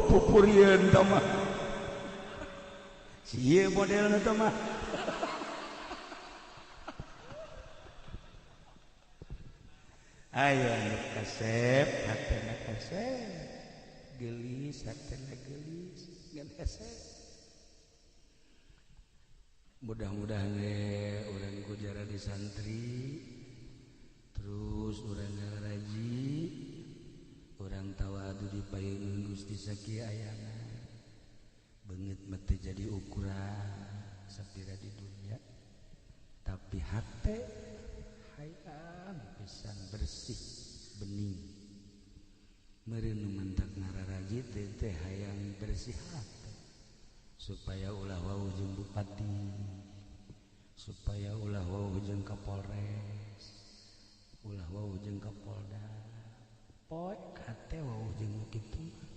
pupurieun tah mah ieu modelna tah mah aya nu kasep hatena kasep gelis hatena gelis ngan kasep mudah-mudahan urang kujara di santri terus urang ngaraji urang tawadu di payeunan Gusti sakieu ayana beungeut mah teu jadi ukuran sapira di dunia tapi hate hayang pisan bersih bening meureun nu mentak ngararaji teh hayang bersih hate supaya ulah wau jeung bupati supaya ulah wau jeung kapolres ulah wau jeung kapolda poe hate wau jeung kitu